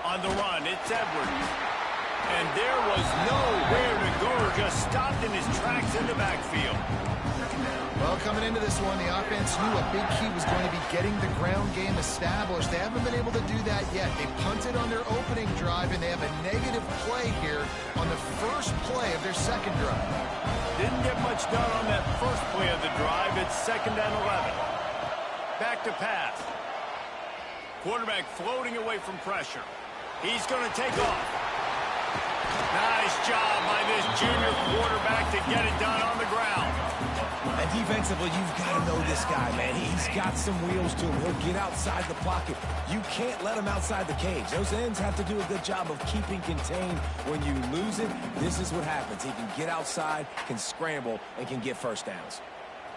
On the run, it's Edwards. And there was nowhere to go, just stopped in his tracks in the backfield. Well, coming into this one, the offense knew a big key was going to be getting the ground game established. They haven't been able to do that yet. They punted on their opening drive, and they have a negative play here on the first play of their second drive. Didn't get much done on that first play of the drive. It's 2nd and 11. Back to pass. Quarterback floating away from pressure. He's going to take off. Nice job by this junior quarterback to get it done on the ground. And defensively, you've got to know this guy, man. He's got some wheels to him. He'll get outside the pocket. You can't let him outside the cage. Those ends have to do a good job of keeping contained. When you lose it, this is what happens. He can get outside, can scramble, and can get first downs.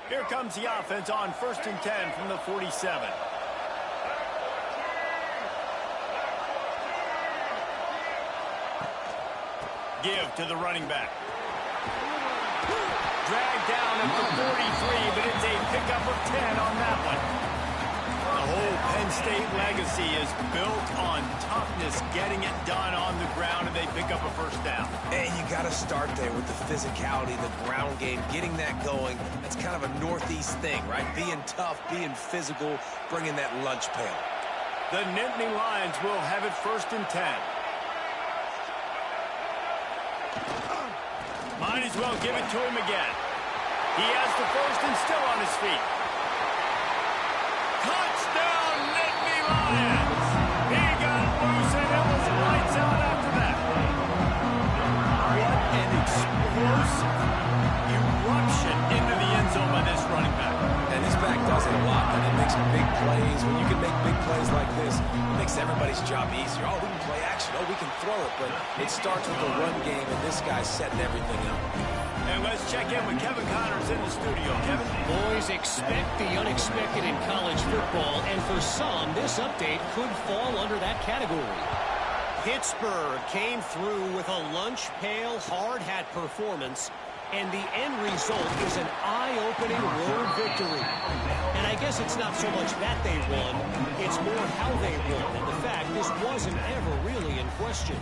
Here comes the offense on 1st and 10 from the 47. Give to the running back. Dragged down at the 43, but it's a pickup of 10 on that one. The whole Penn State legacy is built on toughness, getting it done on the ground, and they pick up a first down. And you got to start there with the physicality, the ground game, getting that going. That's kind of a Northeast thing, right? Being tough, being physical, bringing that lunch pail. The Nittany Lions will have it 1st and 10. Might as well give it to him again. He has the first and still on his feet. Touchdown, Nittany Lions! He got loose and it was lights out after that. What an explosive eruption into the end zone by this running back. And this back does it a lot, and it makes big plays. When you can make big plays like this, it makes everybody's job easier. Oh, we can play action. Oh, we can throw it. But it starts with the run game, and this guy's setting everything up. And let's check in with Kevin Connors in the studio. Kevin? Boys, expect the unexpected in college football, and for some, this update could fall under that category. Pittsburgh came through with a lunch pail hard hat performance, and the end result is an eye-opening road victory. And I guess it's not so much that they won, it's more how they won, and the fact this wasn't ever really in question.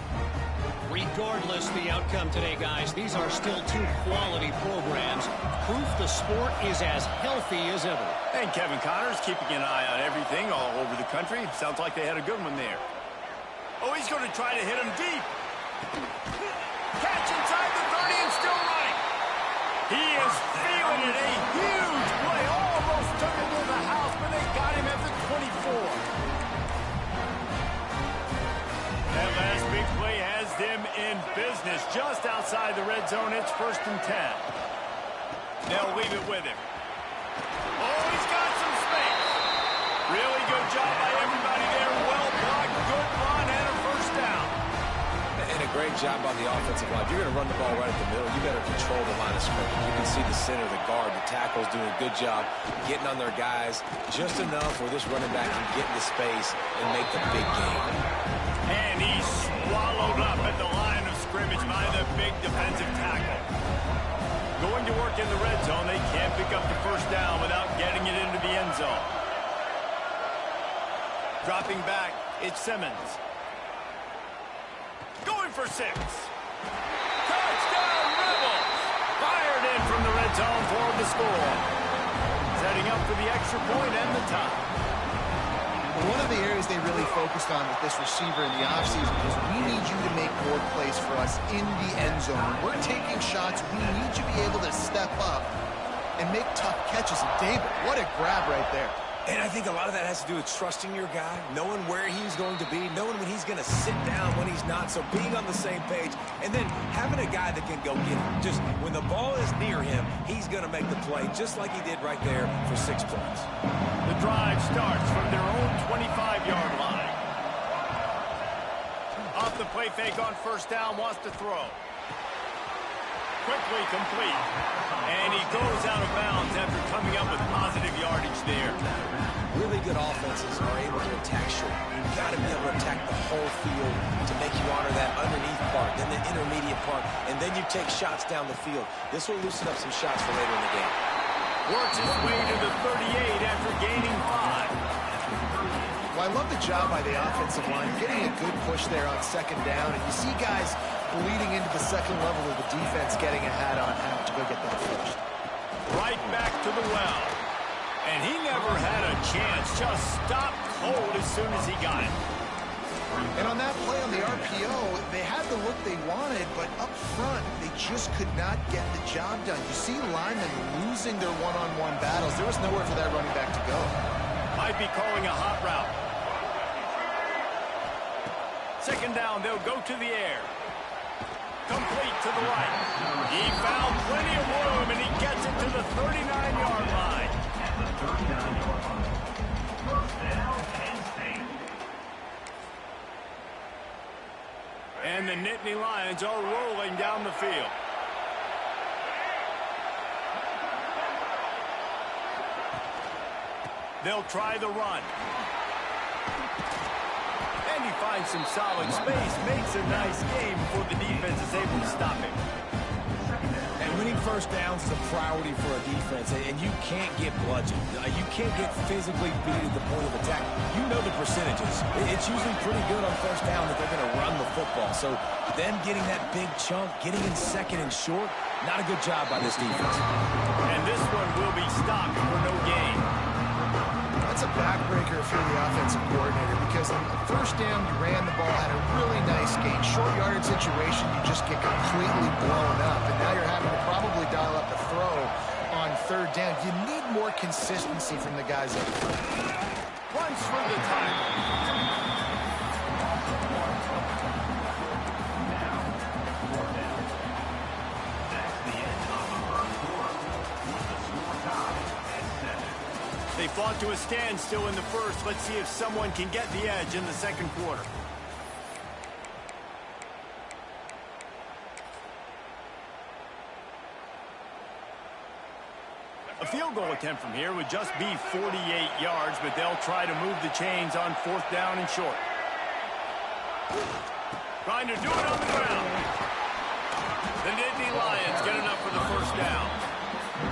Regardless the outcome today, guys, these are still two quality programs. Proof the sport is as healthy as ever. And Kevin Connors keeping an eye on everything all over the country. Sounds like they had a good one there. Oh, he's going to try to hit him deep. Catch inside the 30 and still running. He is feeling it. A huge play. Almost took him to the house, but they got him at the 24. That last big play has them in business just outside the red zone. It's 1st and 10. They'll leave it with him. Oh, he's got some space. Really good job by everybody there. Well blocked, good run, and a first down. And a great job on the offensive line. If you're going to run the ball right at the middle, you better control the line of scrimmage. You can see the center, the guard, the tackles doing a good job getting on their guys just enough where this running back can get into space and make the big game. And he's swallowed up at the line of scrimmage by the big defensive tackle. Going to work in the red zone, they can't pick up the first down without getting it into the end zone. Dropping back, it's Simmons. Going for 6. Touchdown, Rebels! Fired in from the red zone for the score. Setting up for the extra point and the tie. One of the areas they really focused on with this receiver in the offseason was we need you to make more plays for us in the end zone. When we're taking shots, we need you to be able to step up and make tough catches. And David, what a grab right there. And I think a lot of that has to do with trusting your guy, knowing where he's going to be, knowing when he's going to sit down, when he's not, so being on the same page, and then having a guy that can go get him. Just when the ball is near him, he's going to make the play, just like he did right there for 6 points. The drive starts from their own 25-yard line. Off the play fake on first down, wants to throw. Quickly complete. And he goes out of bounds after coming up with positive yardage there. Really good offenses are able to attack short. You've got to be able to attack the whole field to make you honor that underneath part, then the intermediate part, and then you take shots down the field. This will loosen up some shots for later in the game. Works his way to the 38 after gaining 5. Why I love the job by the offensive line, getting a good push there on second down, and you see guys bleeding into the second level of the defense getting a hat on hat to go get that first. Right back to the well. And he never had a chance. Just stopped cold as soon as he got it. And on that play on the RPO, they had the look they wanted, but up front, they just could not get the job done. You see linemen losing their one-on-one battles. There was nowhere for that running back to go. Might be calling a hot route. Second down, they'll go to the air. Complete to the right. He found plenty of room, and he gets it to the 39-yard line. And the Nittany Lions are rolling down the field. They'll try the run. And he finds some solid space, makes a nice game before the defense is able to stop him. And winning first downs is a priority for a defense, and you can't get bludgeoned. You can't get physically beat at the point of attack. You know the percentages. It's usually pretty good on first down that they're going to run the football. So them getting that big chunk, getting in second and short, not a good job by this defense. And this one will be stopped for no gain. That's a backbreaker if you're the offensive coordinator, because on first down, you ran the ball, had a really nice gain. Short yardage situation, you just get completely blown up, and now you're having to probably dial up the throw on third down. You need more consistency from the guys up front. Runs for the tackle. They fought to a standstill in the first. Let's see if someone can get the edge in the second quarter. A field goal attempt from here would just be 48 yards, but they'll try to move the chains on fourth down and short. Trying to do it on the ground. The Nittany Lions get enough for the first down.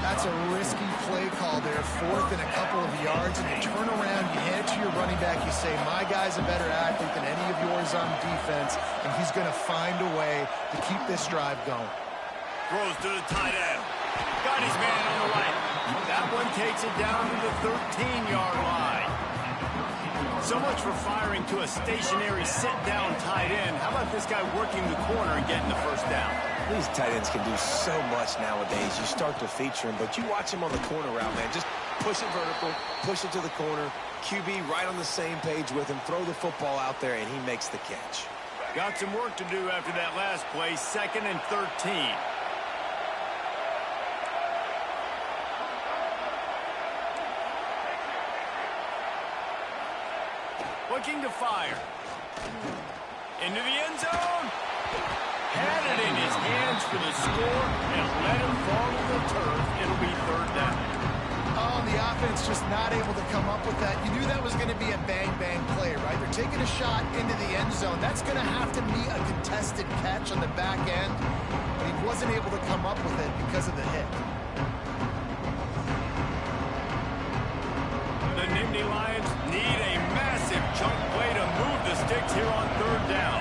That's a risky play call there, fourth and a couple of yards, and you turn around, you hand it to your running back, you say, my guy's a better athlete than any of yours on defense, and he's going to find a way to keep this drive going. Throws to the tight end. Got his man on the right. That one takes it down to the 13-yard line. So much for firing to a stationary sit-down tight end. How about this guy working the corner and getting the first down? These tight ends can do so much nowadays. You start to feature him, but you watch him on the corner route, man. Just push it vertical, push it to the corner. QB right on the same page with him. Throw the football out there, and he makes the catch. Got some work to do after that last play, 2nd and 13. Looking to fire. Into the end zone. Had it in his hands for the score and let him fall to the turf. It'll be third down. Oh, the offense just not able to come up with that. You knew that was going to be a bang-bang play, right? They're taking a shot into the end zone. That's going to have to be a contested catch on the back end, but he wasn't able to come up with it because of the hit. The Nittany Lions need a massive chunk play to move the sticks here on third down.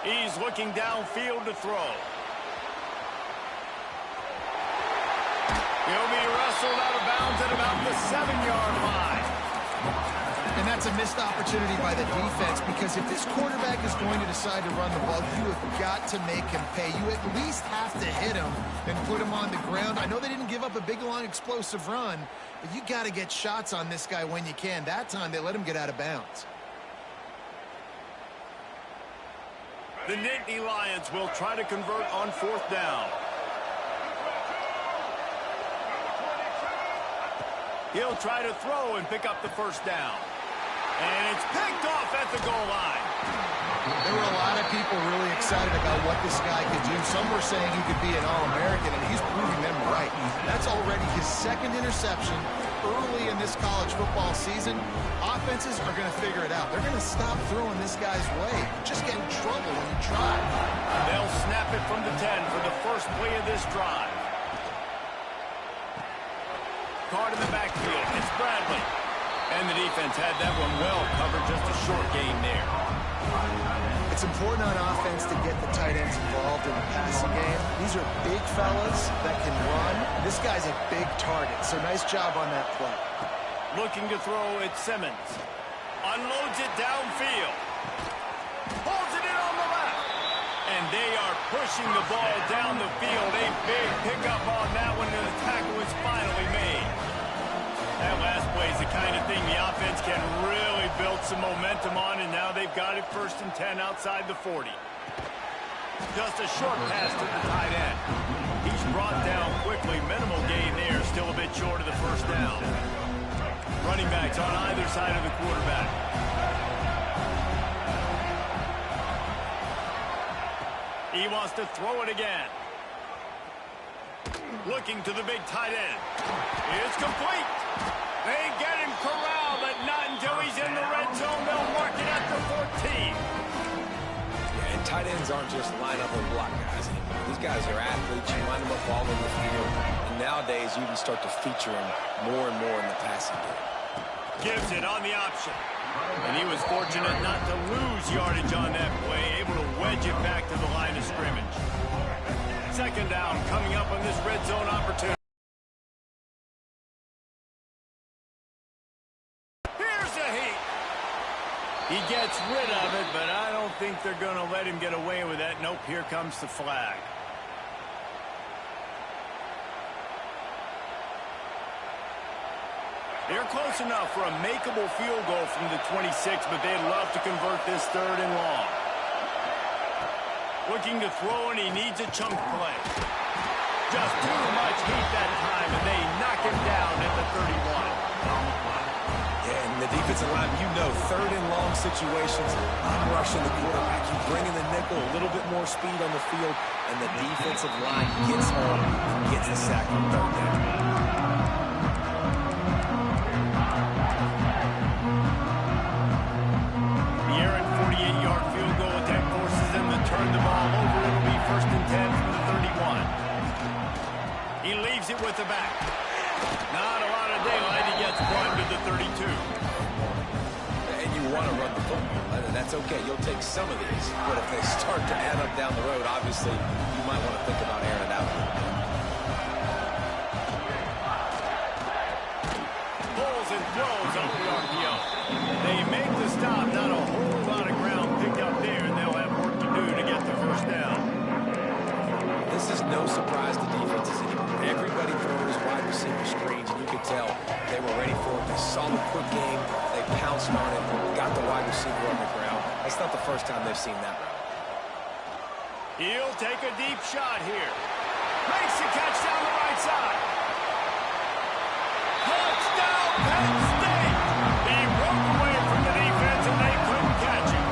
He's looking downfield to throw. He'll be wrestled out of bounds at about the 7-yard line. And that's a missed opportunity by the defense, because if this quarterback is going to decide to run the ball, you have got to make him pay. You at least have to hit him and put him on the ground. I know they didn't give up a big, long, explosive run, but you got to get shots on this guy when you can. That time, they let him get out of bounds. The Nittany Lions will try to convert on fourth down. He'll try to throw and pick up the first down. And it's picked off at the goal line. There were a lot of people really excited about what this guy could do. Some were saying he could be an All-American, and he's proving them right. That's already his second interception early in this college football season. Offenses are going to figure it out. They're going to stop throwing this guy's way. Just get in trouble when you try. They'll snap it from the 10 for the first play of this drive. caught in the backfield. It's Bradley. And the defense had that one well covered, just a short gain there. It's important on offense to get the tight ends involved in the passing game. These are big fellas that can run. This guy's a big target, so nice job on that play. Looking to throw at Simmons. Unloads it downfield. Pulls it in on the left. And they are pushing the ball down the field. A big pickup on that one, and the tackle is finally made. That last play is the kind of thing the offense can really build some momentum on, and now they've got it 1st and 10 outside the 40. Just a short pass to the tight end. He's brought down quickly. Minimal gain there, still a bit short of the 1st down. Running backs on either side of the quarterback. He wants to throw it again. Looking to the big tight end. It's complete. They get him corralled, but not until he's in the red zone. They'll mark it at the 14. Yeah, and tight ends aren't just line up and block guys anymore. These guys are athletes. You line them up all over the field. And nowadays, you can start to feature them more and more in the passing game. Gives it on the option. And he was fortunate not to lose yardage on that play, able to wedge it back to the line of scrimmage. 2nd down coming up on this red zone opportunity. Here's a heat. He gets rid of it, but I don't think they're going to let him get away with that. Nope, here comes the flag. They're close enough for a makeable field goal from the 26, but they'd love to convert this 3rd and long. Looking to throw, and he needs a chunk play. Just too much heat that time, and they knock him down at the 31. Yeah, and the defensive line, 3rd and long situations, I'm rushing the quarterback. You bring in the nickel, a little bit more speed on the field, and the defensive line gets home and gets the sack on 3rd down. Turn the ball over. It'll be 1st and 10 from the 31. He leaves it with the back. Not a lot of daylight. He gets one to the 32. And you want to run the football. That's okay. You'll take some of these. But if they start to add up down the road, obviously, you might want to think about airing it out. Pulls and throws off the RPO. They make the stop. Not a whole lot of ground picked up there, and they'll have work to do to get the 1st down. This is no surprise to defenses anymore. Everybody throws wide receiver screens, and you could tell they were ready for it. They saw the quick game. They pounced on it, got the wide receiver on the ground. That's not the first time they've seen that route. He'll take a deep shot here. Makes the catch down the right side. Touchdown, Penn State! He broke away from the defense, and they couldn't catch him.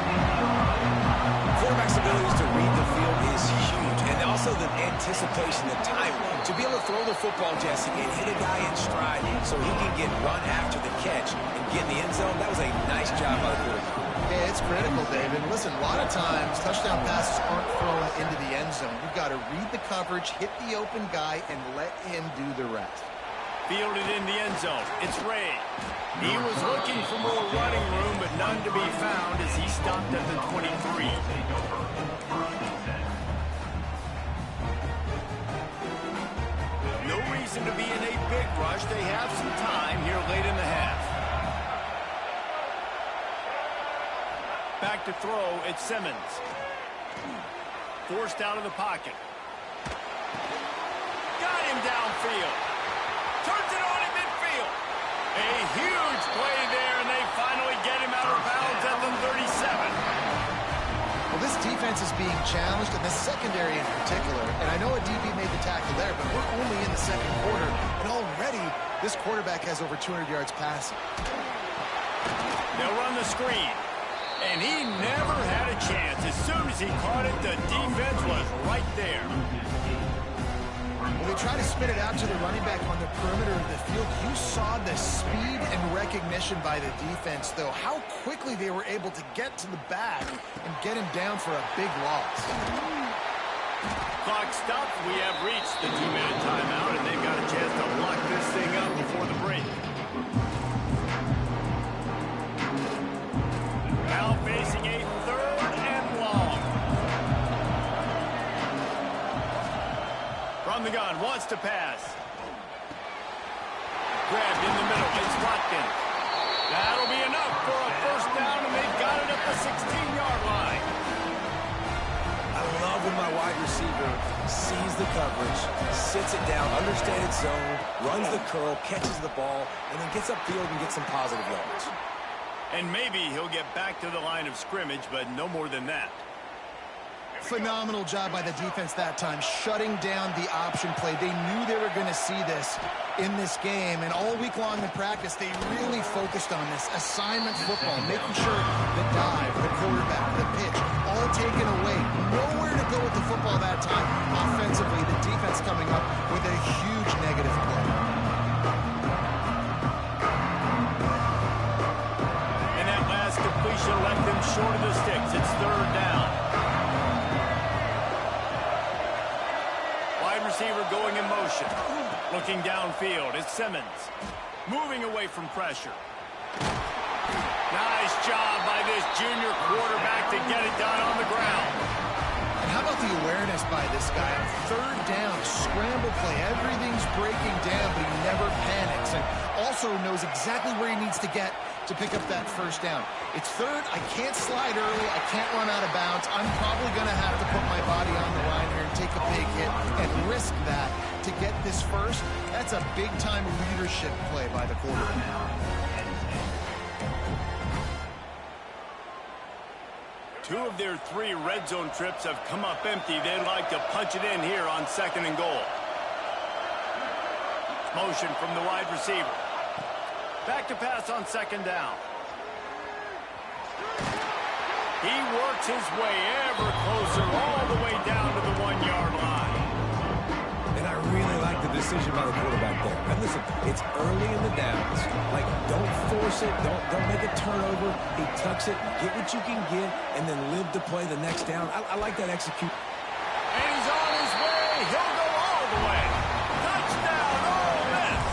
Quarterback's abilities to read the field is huge, and also the anticipation, the time to be able to throw the football, Jesse, and hit a guy in stride so he can get run after the catch and get in the end zone. That was a nice job by the quarterback. Yeah, it's critical, David. Listen, a lot of times touchdown passes aren't thrown into the end zone. You've got to read the coverage, hit the open guy, and let him do the rest. Fielded in the end zone. It's Ray. He was looking for more running room, but none to be found as he stopped at the 23. No reason to be in a big rush. They have some time here late in the half. Back to throw, it's Simmons. Forced out of the pocket. Got him downfield. Turns it on in midfield. A huge play there, and they finally get him out of bounds at the 37. Well, this defense is being challenged, and the secondary in particular. And I know a DB made the tackle there, but we're only in the 2nd quarter, and already this quarterback has over 200 yards passing. They'll run the screen. And he never had a chance. As soon as he caught it, the defense was right there. When they try to spit it out to the running back on the perimeter of the field, you saw the speed and recognition by the defense, though, how quickly they were able to get to the back and get him down for a big loss. Clock stops. We have reached the 2-minute timeout, and they've got a chance to lock this thing up before the break. Now facing a 3rd and long. From the gun, wants to pass. Grabbed in the middle. It's Watkins. That'll be enough for a first down, and they've got it at the 16-yard line. I love when my wide receiver sees the coverage, sits it down, understands its zone, runs the curl, catches the ball, and then gets upfield and gets some positive yards. And maybe he'll get back to the line of scrimmage, but no more than that. Phenomenal job by the defense that time, shutting down the option play. They knew they were going to see this in this game, and all week long in practice, they really focused on this assignment football, making sure the dive, the quarterback, the pitch, all taken away. Nowhere to go with the football that time. Offensively, the defense coming up with a huge negative play. And that last completion left them short of the sticks. It's 3rd down. Receiver going in motion. Looking downfield is Simmons. Moving away from pressure. Nice job by this junior quarterback to get it done on the ground. And how about the awareness by this guy? 3rd down, scramble play. Everything's breaking down, but he never panics. And also knows exactly where he needs to get to pick up that first down. It's 3rd. I can't slide early. I can't run out of bounds. I'm probably going to have to put my body on the line here and take a big hit and risk that to get this first. That's a big-time leadership play by the quarterback. 2 of their 3 red zone trips have come up empty. They'd like to punch it in here on 2nd and goal. Motion from the wide receiver. Back to pass on 2nd down. He works his way ever closer all the way down to the 1-yard line. And I really like the decision by the quarterback there. And listen, it's early in the downs. Like, don't force it. Don't make a turnover. He tucks it, get what you can get, and then live to play the next down. I like that execute. And he's on his way. He'll go all the way. Touchdown, Ole Miss.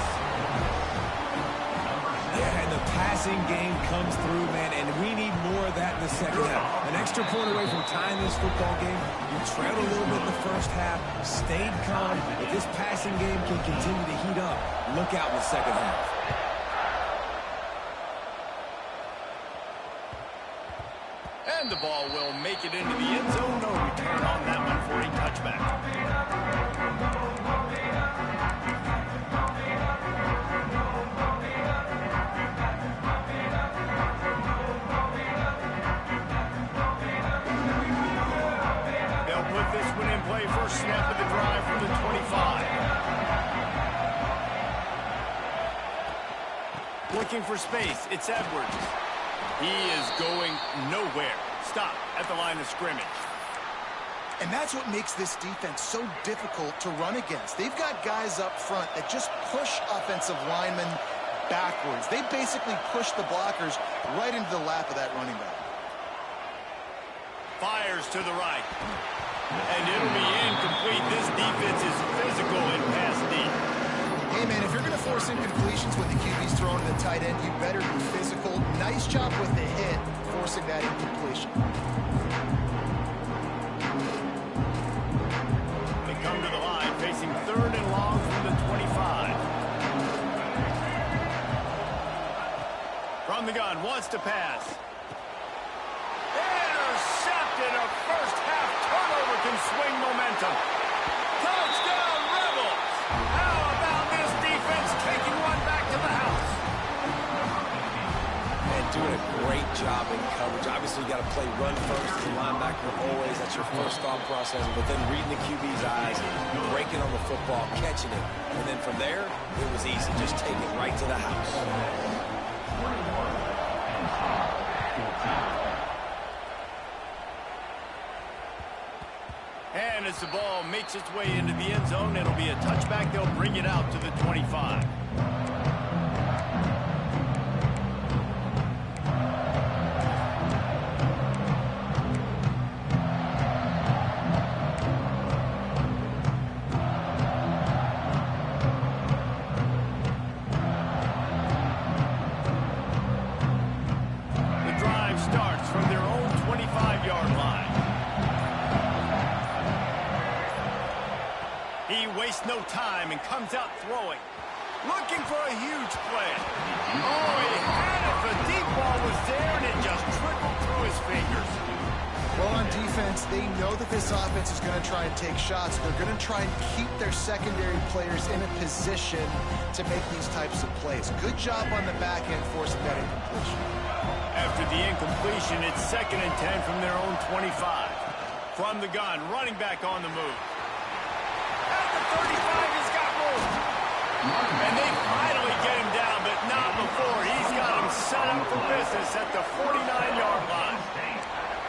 Yeah, and the passing game comes through, man, and we need more of that in the second half. An extra point away from tying this football game. You trailed a little bit in the first half, stayed calm. If this passing game can continue to heat up, look out in the second half. And the ball will make it into the end zone. No return on that one for a touchback. They'll put this one in play. First snap of the drive from the 25. Looking for space. It's Edwards. He is going nowhere. Stop at the line of scrimmage. And that's what makes this defense so difficult to run against. They've got guys up front that just push offensive linemen backwards. They basically push the blockers right into the lap of that running back. Fires to the right. And it'll be incomplete. This defense is physical and pass deep. Hey, man, if you're going to force incompletions when the QB's thrown to the tight end, you better be physical. Nice job with the hit, forcing that incompletion. They come to the line, facing 3rd and long from the 25. From the gun, wants to pass. Intercepted. A first-half turnover can swing momentum. Touchdown, Rebels! How about this defense taking one back to the house? And doing a great job in coverage. Obviously, you got to play run first as a linebacker always. That's your first thought process. But then reading the QB's eyes, breaking on the football, catching it. And then from there, it was easy. Just take it right to the house. And as the ball makes its way into the end zone, it'll be a touchback. They'll bring it out to the 25. He wastes no time and comes out throwing. Looking for a huge play. Oh, he had it. The deep ball was there, and it just trickled through his fingers. Well, on defense, they know that this offense is going to try and take shots. They're going to try and keep their secondary players in a position to make these types of plays. Good job on the back end forcing that incompletion. After the incompletion, it's 2nd and 10 from their own 25. From the gun, running back on the move. At the 35, he's got room. And they finally get him down, but not before. He's got him set up for business at the 49-yard line.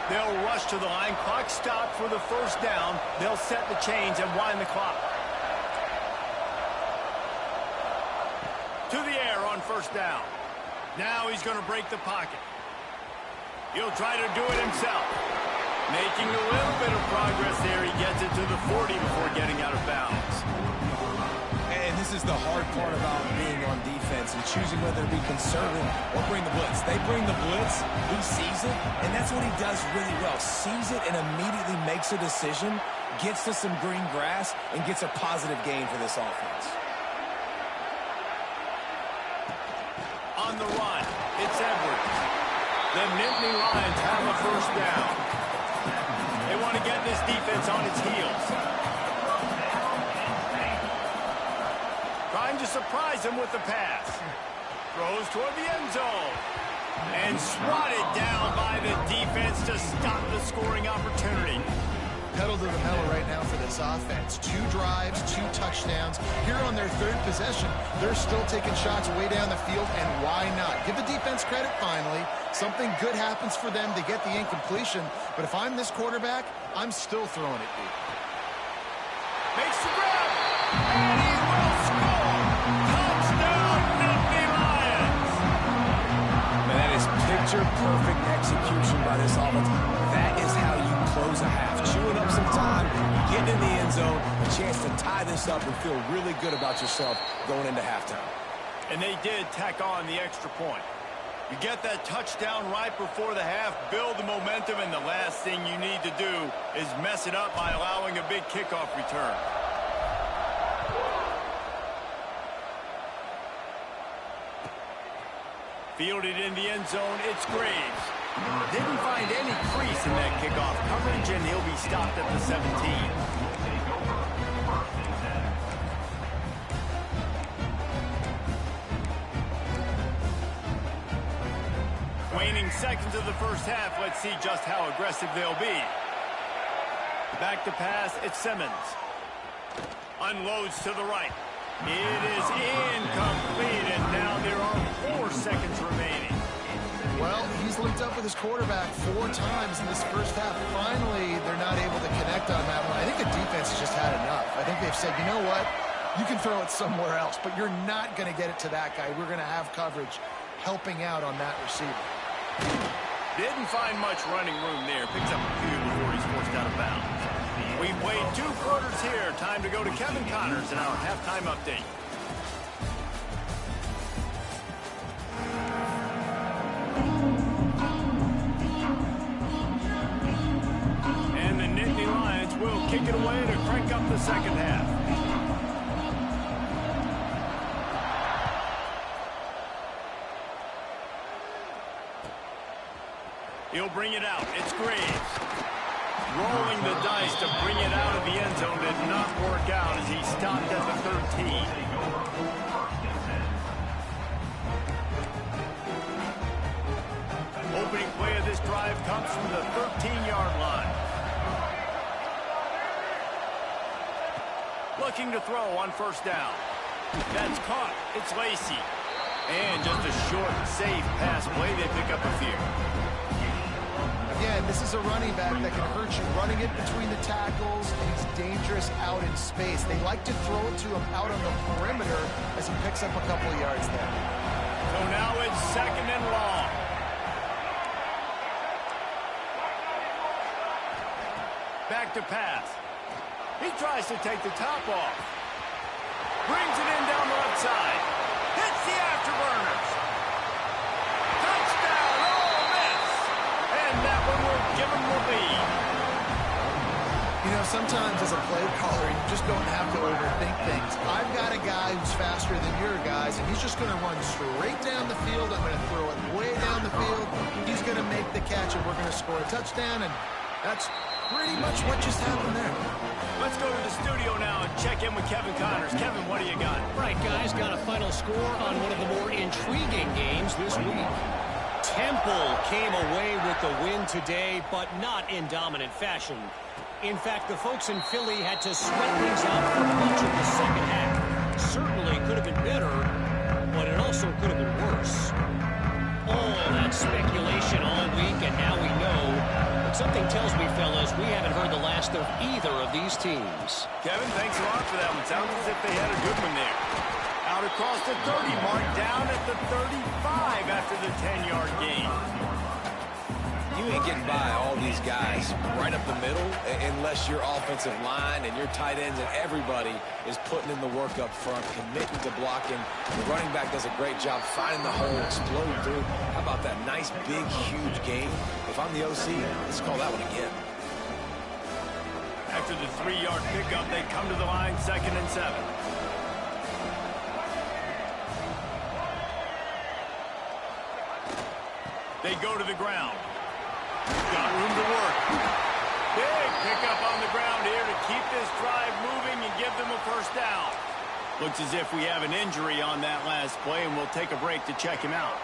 They'll rush to the line. Clock stopped for the first down. They'll set the chains and wind the clock. To the air on first down. Now he's going to break the pocket. He'll try to do it himself. Making a little bit of progress there. He gets it to the 40 before getting out of bounds. And this is the hard part about being on defense and choosing whether to be conservative or bring the blitz. They bring the blitz, he sees it, and that's what he does really well. Sees it and immediately makes a decision, gets to some green grass, and gets a positive gain for this offense. On the run, it's Edwards. The Nittany Lions have a first down. They want to get this defense on its heels. Trying to surprise him with the pass. Throws toward the end zone. And swatted down by the defense to stop the scoring opportunity. Pedal to the metal right now for this offense. 2 drives, 2 touchdowns. Here on their 3rd possession, they're still taking shots way down the field, and why not? Give the defense credit finally. Something good happens for them to get the incompletion, but if I'm this quarterback, I'm still throwing it deep. Makes the grab, and he will score! Touchdown, Nittany Lions! Man, that is picture-perfect execution by this offense. That is how you close a half. Chewing up some time, getting in the end zone, a chance to tie this up and feel really good about yourself going into halftime. And they did tack on the extra point. You get that touchdown right before the half, build the momentum, and the last thing you need to do is mess it up by allowing a big kickoff return. Fielded in the end zone, it's Graves. Didn't find any crease in that kickoff coverage, and he'll be stopped at the 17. Waning seconds of the first half. Let's see just how aggressive they'll be. Back to pass, it's Simmons. Unloads to the right. It is incomplete, and now there are 4 seconds remaining. Well, he's linked up with his quarterback 4 times in this first half. Finally, they're not able to connect on that one. I think the defense has just had enough. I think they've said, you know what? You can throw it somewhere else, but you're not going to get it to that guy. We're going to have coverage helping out on that receiver. Didn't find much running room there. Picks up a few before he's forced out of bounds. We've played 2 quarters here. Time to go to Kevin Connors in our halftime update. And the Nittany Lions will kick it away to crank up the second half. He'll bring it out. It's Graves. Rolling the dice to bring it out of the end zone did not work out as he stopped at the 13. Opening play of this drive comes from the 13-yard line. Looking to throw on first down. That's caught. It's Lacey. And just a short, safe pass play. They pick up a few. Again, this is a running back that can hurt you. Running it between the tackles, and he's dangerous out in space. They like to throw it to him out on the perimeter as he picks up a couple of yards there. So now it's 2nd and long. Back to pass. He tries to take the top off. Brings it in down the left side. Hits the afterburners. Touchdown, Ole Miss. And that one will give him the lead. You know, sometimes as a play caller, you just don't have to overthink things. I've got a guy who's faster than your guys, and he's just going to run straight down the field. I'm going to throw it way down the field. He's going to make the catch, and we're going to score a touchdown, and that's pretty much what just happened there. Let's go to the studio now and check in with Kevin Connors. Kevin, what do you got? Right, guys, got a final score on one of the more intriguing games this week. Temple came away with the win today, but not in dominant fashion. In fact, the folks in Philly had to sweat things out for much of the second half. Certainly could have been better, but it also could have been worse. All that speculation all week, and now we know. But something tells me, fellas, we haven't heard the last of either of these teams. Kevin, thanks a lot for that one. Sounds as if they had a good one there. Out across the 30 mark, down at the 35 after the 10-yard gain. You ain't getting by all these guys right up the middle unless your offensive line and your tight ends and everybody is putting in the work up front, committing to blocking. The running back does a great job finding the hole, exploding through. How about that nice, big, huge game? If I'm the OC, let's call that one again. After the 3-yard pickup, they come to the line, 2nd and 7. They go to the ground. Got room to work. Big pickup on the ground here to keep this drive moving and give them a first down. Looks as if we have an injury on that last play, and we'll take a break to check him out.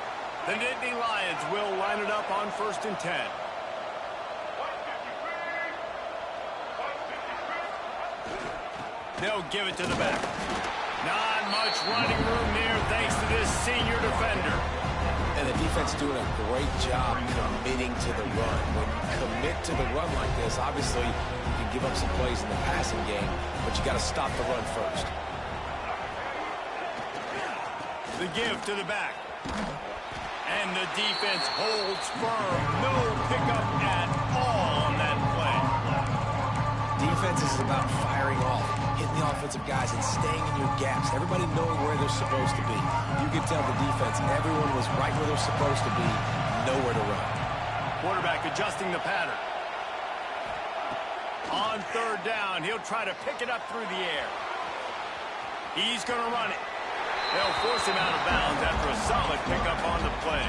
The Nittany Lions will line it up on 1st and 10. They'll give it to the back. Not much running room there thanks to this senior defender. And the defense doing a great job committing to the run. When you commit to the run like this, obviously you can give up some plays in the passing game, but you got to stop the run first. The give to the back. And the defense holds firm. No pickup at all on that play. Defense is about firing off, hitting the offensive guys and staying in your gaps. Everybody knowing where they're supposed to be. You can tell the defense, everyone was right where they're supposed to be, nowhere to run. Quarterback adjusting the pattern. On 3rd down, he'll try to pick it up through the air. He's going to run it. They'll force him out of bounds after a solid pickup on the play.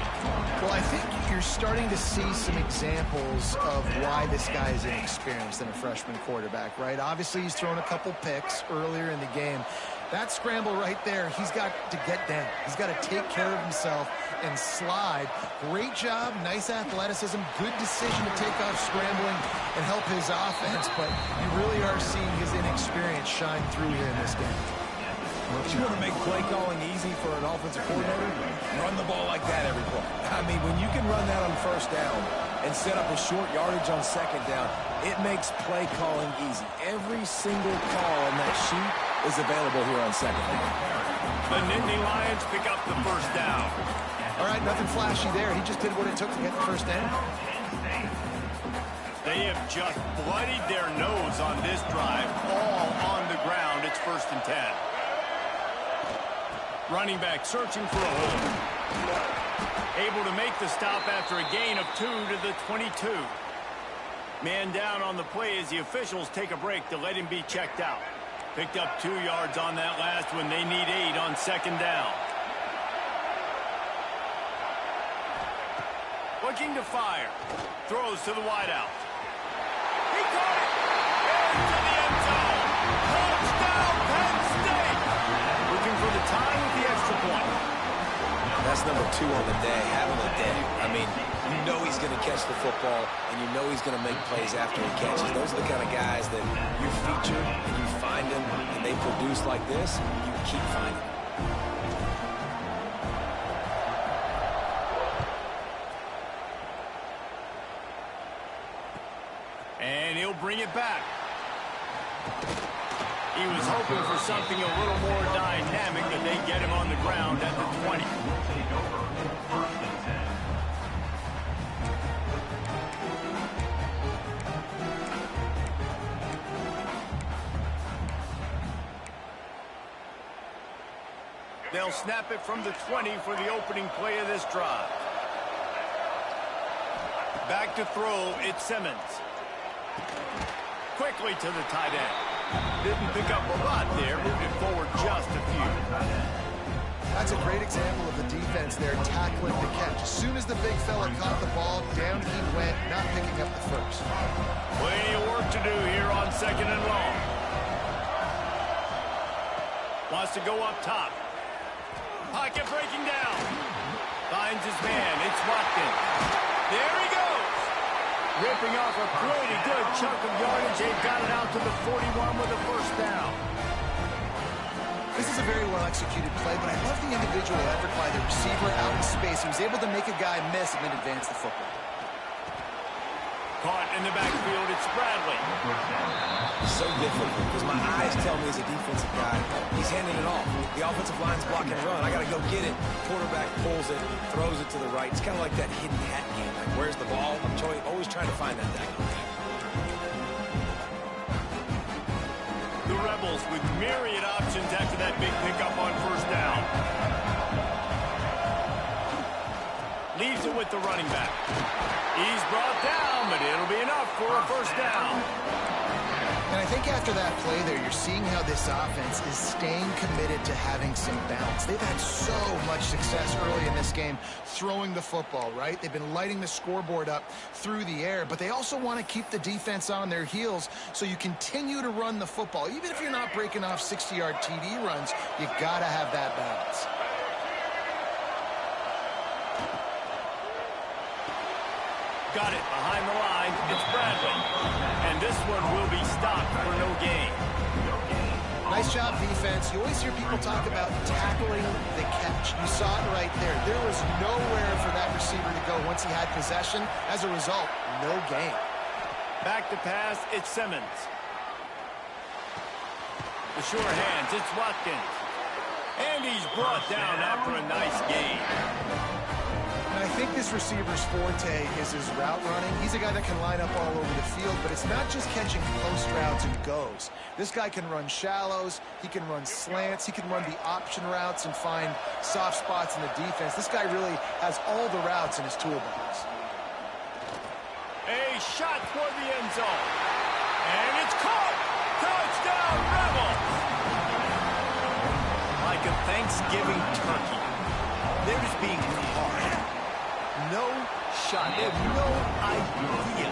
Well, I think you're starting to see some examples of why this guy is inexperienced in a freshman quarterback, right? Obviously, he's thrown a couple picks earlier in the game. That scramble right there, he's got to get down. He's got to take care of himself and slide. Great job, nice athleticism, good decision to take off scrambling and help his offense, but you really are seeing his inexperience shine through here in this game. You want to make play calling easy for an offensive coordinator? Run the ball like that every play. I mean, when you can run that on 1st down and set up a short yardage on 2nd down, it makes play calling easy. Every single call on that sheet is available here on 2nd down. The Nittany Lions pick up the first down. All right, nothing flashy there. He just did what it took to get the first down. They have just bloodied their nose on this drive, all on the ground. It's 1st and 10. Running back searching for a hole. Able to make the stop after a gain of 2 to the 22. Man down on the play as the officials take a break to let him be checked out. Picked up 2 yards on that last one. They need 8 on 2nd down. Looking to fire. Throws to the wideout. He caught it! Into the end zone! Touchdown, Penn State! Looking for the tie with the extra point. That's number 2 on the day, having a day. I mean, you know he's going to catch the football, and you know he's going to make plays after he catches. Those are the kind of guys that you feature, and you find them, and they produce like this, you keep finding them. And he'll bring it back. He was hoping for something a little more dynamic, that they get him on the ground at the 20. They'll snap it from the 20 for the opening play of this drive. Back to throw, it's Simmons. Quickly to the tight end. Didn't pick up a lot there, moving forward just a few. That's a great example of the defense there tackling the catch. As soon as the big fella caught the ball, down he went, not picking up the first. Plenty of work to do here on 2nd and long. Wants to go up top. Pocket breaking down. Finds his man. It's Watkins. There he goes. Ripping off a pretty good chunk of yardage. They've got it out to the 41 with a first down. This is a very well-executed play, but I love the individual effort by the receiver out in space. He was able to make a guy miss and then advance the football. Caught in the backfield, it's Bradley. So difficult because my eyes tell me as a defensive guy, he's handing it off. The offensive line's blocking and run. I got to go get it. Quarterback pulls it, throws it to the right. It's kind of like that hidden hat game. Like, where's the ball? I'm always trying to find that thing. The Rebels with myriad options after that big pickup on first down. Leaves it with the running back. He's brought down, but it'll be enough for a first down. And I think after that play there, you're seeing how this offense is staying committed to having some balance. They've had so much success early in this game throwing the football, right? They've been lighting the scoreboard up through the air, but they also want to keep the defense on their heels so you continue to run the football. Even if you're not breaking off 60-yard TD runs, you got to have that balance. Got it behind the line. It's Bradley. And this one will be stopped for no gain. Nice job, defense. You always hear people talk about tackling the catch. You saw it right there. There was nowhere for that receiver to go once he had possession. As a result, no gain. Back to pass, it's Simmons. The sure hands, it's Watkins. And he's brought down after a nice gain. And I think this receiver's forte is his route running. He's a guy that can line up all over the field, but it's not just catching post routes and goes. This guy can run shallows, he can run slants, he can run the option routes and find soft spots in the defense. This guy really has all the routes in his toolbox. A shot toward the end zone. And it's caught! Touchdown, Rebels! Like a Thanksgiving turkey. They're just being hard. No shot. They have no idea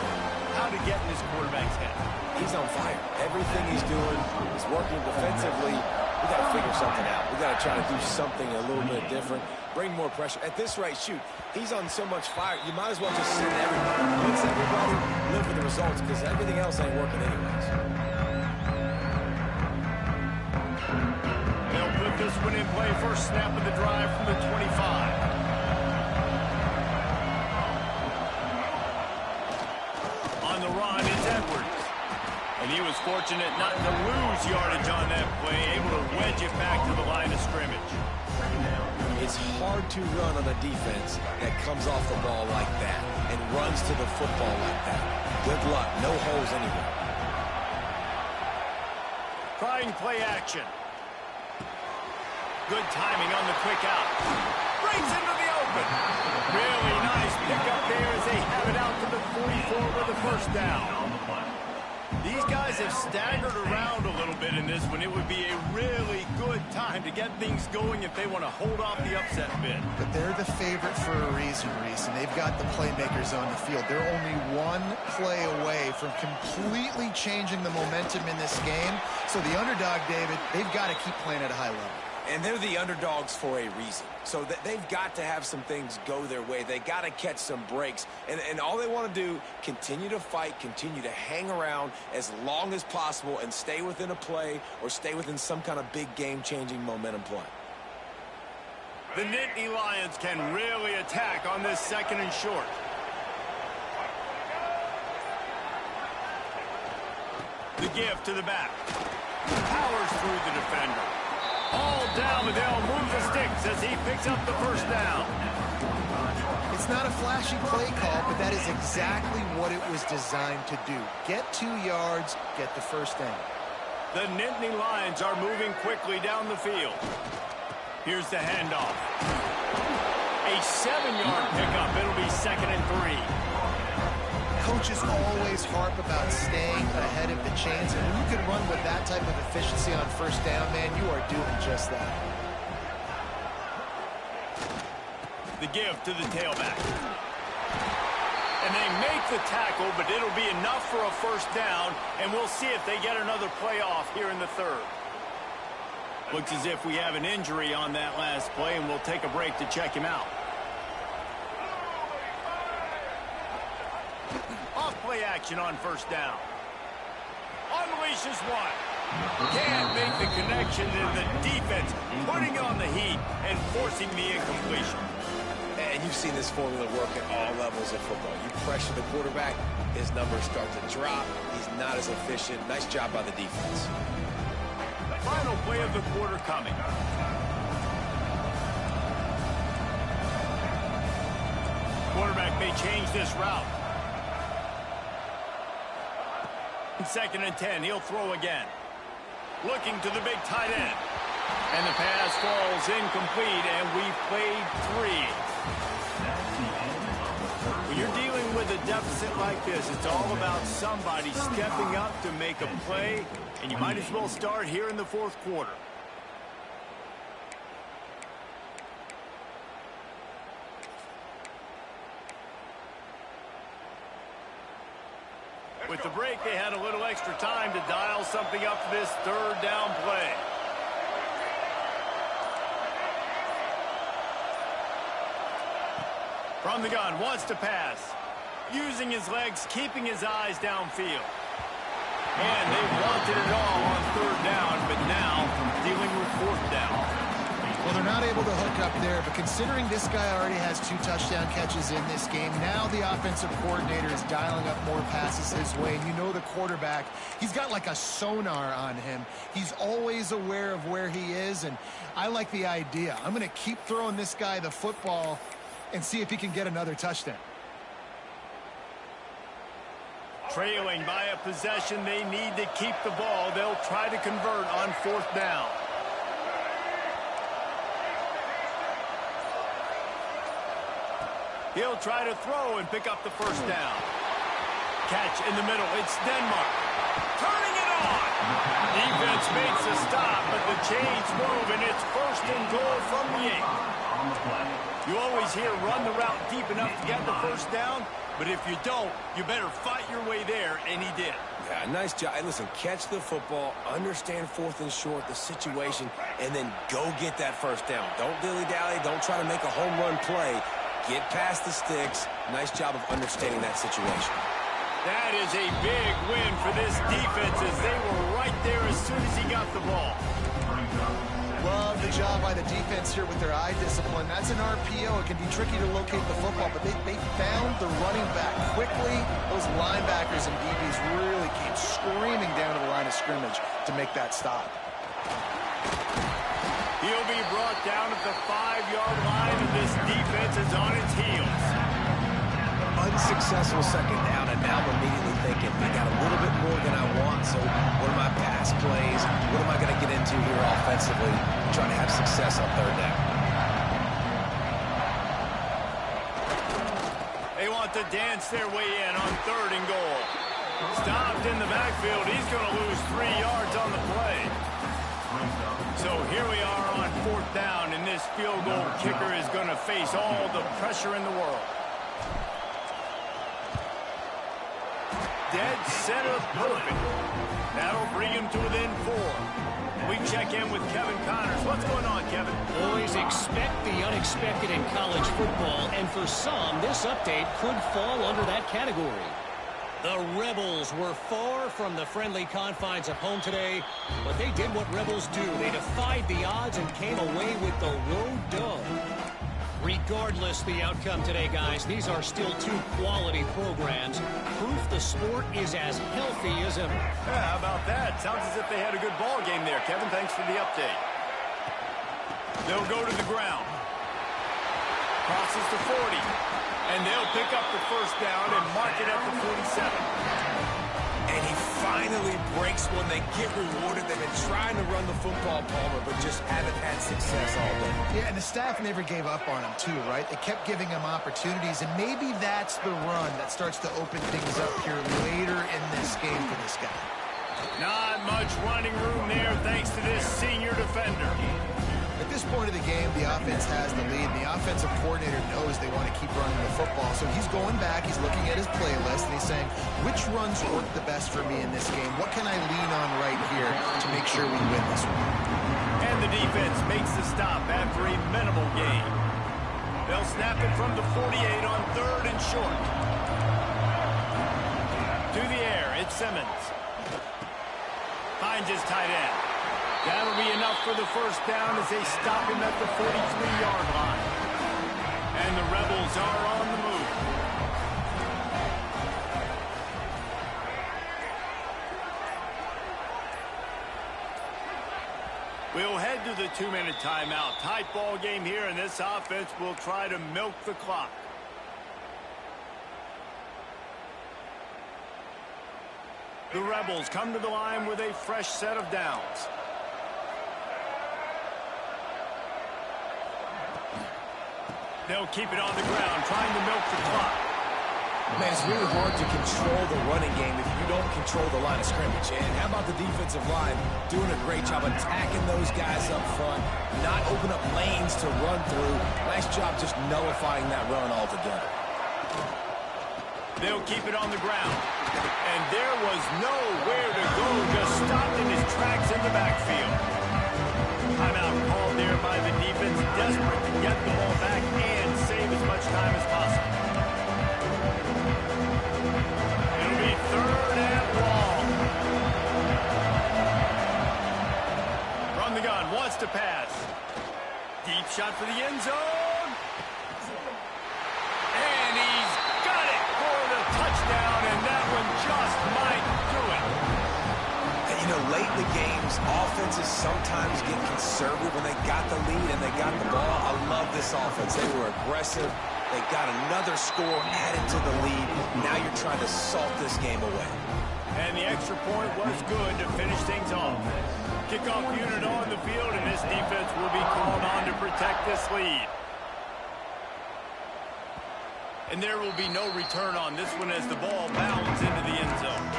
how to get in this quarterback's head. He's on fire. Everything he's doing is working defensively. We got to figure something out. We got to try to do something a little bit different. Bring more pressure. At this rate, shoot, he's on so much fire. You might as well just send everybody. Blitz everybody, live with the results, because everything else ain't working anyways. They'll put this one in play. First snap of the drive from the 25. On the run, it's Edwards. And he was fortunate not to lose yardage on that play, able to wedge it back to the line of scrimmage. It's hard to run on a defense that comes off the ball like that and runs to the football like that. Good luck. No holes anywhere. Trying play action. Good timing on the quick out. Breaks into the open. Really nice pickup there as they have it out to the 44 with a first down. These guys have staggered around a little bit in this one. It would be a really good time to get things going if they want to hold off the upset bid. But they're the favorite for a reason, Reese, and they've got the playmakers on the field. They're only one play away from completely changing the momentum in this game. So the underdog, David, they've got to keep playing at a high level. And they're the underdogs for a reason. So they've got to have some things go their way. They got to catch some breaks. And all they want to do, continue to fight, continue to hang around as long as possible and stay within a play or stay within some kind of big game-changing momentum play. The Nittany Lions can really attack on this second and short. The give to the back. Powers through the defender. All down, but they'll move the sticks as he picks up the first down. It's not a flashy play call, but that is exactly what it was designed to do. Get 2 yards, get the first down. The Nittany Lions are moving quickly down the field. Here's the handoff. A 7-yard pickup. It'll be 2nd and 3. Coach coaches always harp about staying ahead of the chains, and when you can run with that type of efficiency on first down, man, you are doing just that. The give to the tailback. And they make the tackle, but it'll be enough for a first down, and we'll see if they get another play off here in the third. Looks as if we have an injury on that last play, and we'll take a break to check him out. Off-play action on first down. Unleashes one. Can't make the connection, and the defense putting on the heat and forcing the incompletion. And you've seen this formula work at all levels of football. You pressure the quarterback, his numbers start to drop. He's not as efficient. Nice job by the defense. Final play of the quarter coming. Quarterback may change this route. Second and 10, he'll throw again. Looking to the big tight end. And the pass falls incomplete, and we've played 3. When you're dealing with a deficit like this, it's all about somebody stepping up to make a play, and you might as well start here in the fourth quarter. With the break, they had a little extra time to dial something up for this third down play. From the gun, wants to pass. Using his legs, keeping his eyes downfield. And they wanted it all on third down, but now dealing with fourth down. Well, they're not able to hook up there, but considering this guy already has 2 touchdown catches in this game, now the offensive coordinator is dialing up more passes his way. And you know the quarterback, he's got like a sonar on him. He's always aware of where he is, and I like the idea. I'm going to keep throwing this guy the football and see if he can get another touchdown. Trailing by a possession, they need to keep the ball. They'll try to convert on fourth down. He'll try to throw and pick up the first down. Catch in the middle. It's Denmark. Turning it on. Defense makes a stop, but the chains move, and it's first and goal from the 8. You always hear run the route deep enough to get the first down, but if you don't, you better fight your way there, and he did. Yeah, nice job. Hey, listen, catch the football, understand fourth and short, the situation, and then go get that first down. Don't dilly-dally. Don't try to make a home run play. Get past the sticks. Nice job of understanding that situation. That is a big win for this defense as they were right there as soon as he got the ball. Love the job by the defense here with their eye discipline. That's an RPO. It can be tricky to locate the football, but they found the running back quickly. Those linebackers and DBs really came screaming down to the line of scrimmage to make that stop. He'll be brought down at the 5-yard line, and this defense is on its heels. Unsuccessful second down, and now I'm immediately thinking, I got a little bit more than I want, so what are my pass plays? What am I going to get into here offensively? Trying to have success on third down. They want to dance their way in on third and goal. Stopped in the backfield. He's going to lose 3 yards on the play. So here we are on fourth down, and this field goal kicker is going to face all the pressure in the world. Dead center perfect. That'll bring him to within 4. We check in with Kevin Connors. What's going on, Kevin? Always expect the unexpected in college football, and for some, this update could fall under that category. The Rebels were far from the friendly confines of home today, but they did what Rebels do. They defied the odds and came away with the road dub. Regardless the outcome today, guys, these are still 2 quality programs. Proof the sport is as healthy as ever. Yeah, how about that? Sounds as if they had a good ball game there, Kevin. Thanks for the update. They'll go to the ground. Crosses to 40. And they'll pick up the first down and mark it at the 47. And he finally breaks one. They get rewarded. They've been trying to run the football, Palmer, but just haven't had success all day. Yeah, and the staff never gave up on him, too, right? They kept giving him opportunities, and maybe that's the run that starts to open things up here later in this game for this guy. Not much running room there thanks to this senior defender. At this point of the game, the offense has the lead. The offensive coordinator knows they want to keep running the football, so he's going back, he's looking at his playlist, and he's saying, which runs work the best for me in this game? What can I lean on right here to make sure we win this one? And the defense makes the stop after a minimal gain. They'll snap it from the 48 on 3rd and short. To the air, it's Simmons. Finds his tight end. That'll be enough for the first down as they stop him at the 43-yard line. And the Rebels are on the move. We'll head to the 2-minute timeout. Tight ball game here, and this offense will try to milk the clock. The Rebels come to the line with a fresh set of downs. They'll keep it on the ground, trying to milk the clock. Man, it's really hard to control the running game if you don't control the line of scrimmage. And how about the defensive line doing a great job attacking those guys up front, not open up lanes to run through. Nice job just nullifying that run altogether. They'll keep it on the ground. And there was nowhere to go, just stopped in his tracks in the backfield. Timeout called there by the defense, desperate to get the ball back and save as much time as possible. It'll be 3rd and long. From the gun, wants to pass. Deep shot for the end zone. And he's got it for the touchdown, and that one just might do it. And, you know, late in the games, offenses sometimes get conservative when they got the lead and they got the ball. I love this offense. They were aggressive. They got another score added to the lead. Now you're trying to salt this game away. And the extra point was good to finish things off. Kickoff unit on the field, and this defense will be called on to protect this lead. And there will be no return on this one as the ball bounds into the end zone.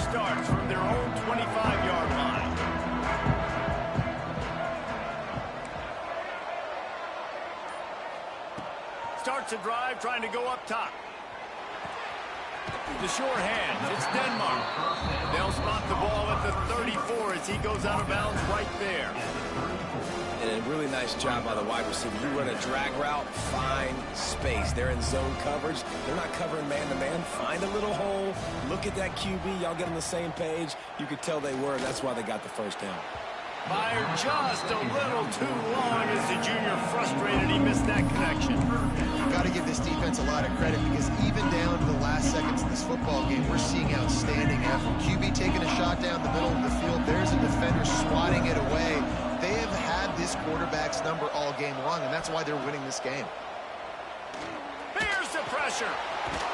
Starts from their own 25-yard line. Starts a drive trying to go up top. The sure hand, it's Denmark. They'll spot the ball at the 34 as he goes out of bounds right there. And a really nice job by the wide receiver. You run a drag route, find space. They're in zone coverage. They're not covering man-to-man. Find a little hole. Look at that QB. Y'all get on the same page. You could tell they were. That's why they got the first down. Fired just a little too long as the junior frustrated. He missed that connection. You've got to give this defense a lot of credit because even down to the last seconds of this football game, we're seeing outstanding effort. QB taking a shot down the middle of the field. There's a defender swatting it away. They have had this quarterback's number all game long, and that's why they're winning this game. Here's the pressure.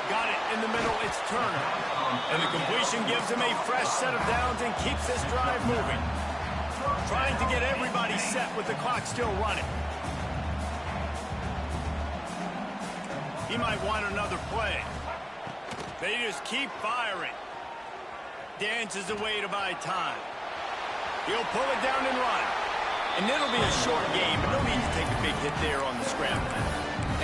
Got it in the middle. It's Turner. And the completion gives him a fresh set of downs and keeps this drive moving. Trying to get everybody set with the clock still running. He might want another play. They just keep firing. Dances away to buy time. He'll pull it down and run. And it'll be a short game, but no need to take a big hit there on the scramble.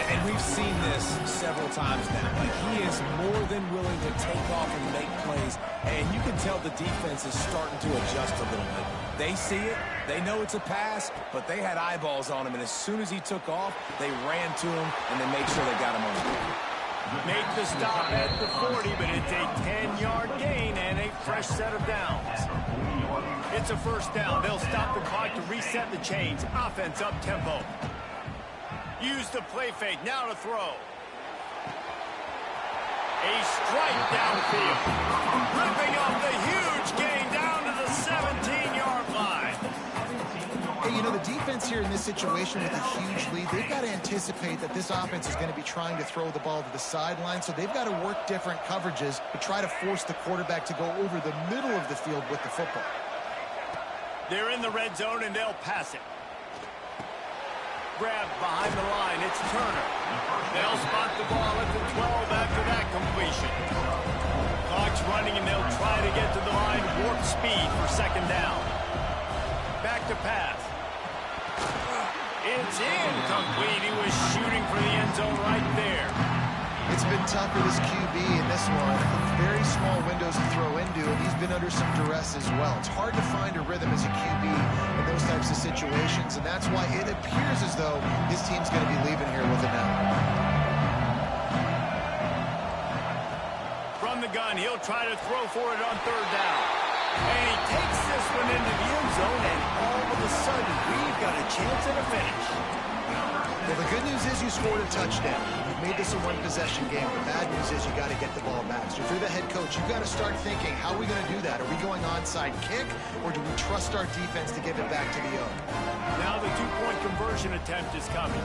And we've seen this several times now. Like, he is more than willing to take off and make plays. And you can tell the defense is starting to adjust a little bit. They see it. They know it's a pass, but they had eyeballs on him. And as soon as he took off, they ran to him, and they made sure they got him on the field. Make the stop at the 40, but it's a 10-yard gain and a fresh set of downs. It's a first down. They'll stop the clock to reset the chains. Offense up tempo. Use the play fake. Now to throw. A strike downfield. Ripping off the huge gain down to the 17-yard line. Hey, you know, the defense defense here in this situation with a huge lead, they've got to anticipate that this offense is going to be trying to throw the ball to the sideline, so they've got to work different coverages to try to force the quarterback to go over the middle of the field with the football. They're in the red zone, and they'll pass it. Grab behind the line. It's Turner. They'll spot the ball at the 12 after that completion. Clock's running, and they'll try to get to the line. Warp speed for second down. Back to pass. It's incomplete. He was shooting for the end zone right there. It's been tough for this QB in this one. Very small windows to throw into, and he's been under some duress as well. It's hard to find a rhythm as a QB in those types of situations, and that's why it appears as though his team's going to be leaving here with it now. From the gun, he'll try to throw for it on third down. And he takes this one into the end zone, and all of a sudden, we've got a chance at a finish. Well, the good news is you scored a touchdown. You've made this a one-possession game. The bad news is you got to get the ball back. So if you're the head coach, you've got to start thinking, how are we going to do that? Are we going onside kick, or do we trust our defense to give it back to the O? Now the two-point conversion attempt is coming.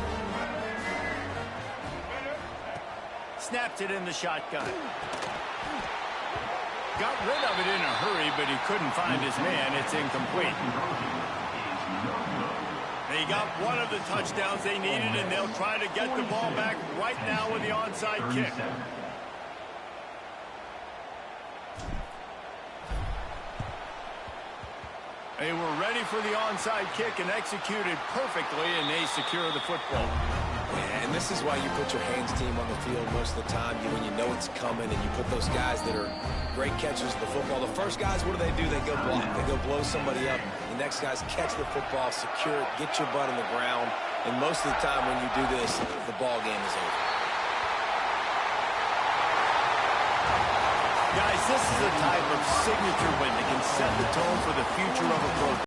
Snaps it in the shotgun. Got rid of it in a hurry, but he couldn't find his man. It's incomplete. They got one of the touchdowns they needed, and they'll try to get the ball back right now with the onside kick. They were ready for the onside kick and executed perfectly, and they secure the football. And this is why you put your hands team on the field most of the time, when you know it's coming, and you put those guys that are great catchers of the football. The first guys, what do? They go block. They go blow somebody up. The next guys catch the football, secure it, get your butt on the ground. And most of the time when you do this, the ball game is over. Guys, this is a type of signature win that can set the tone for the future of a program.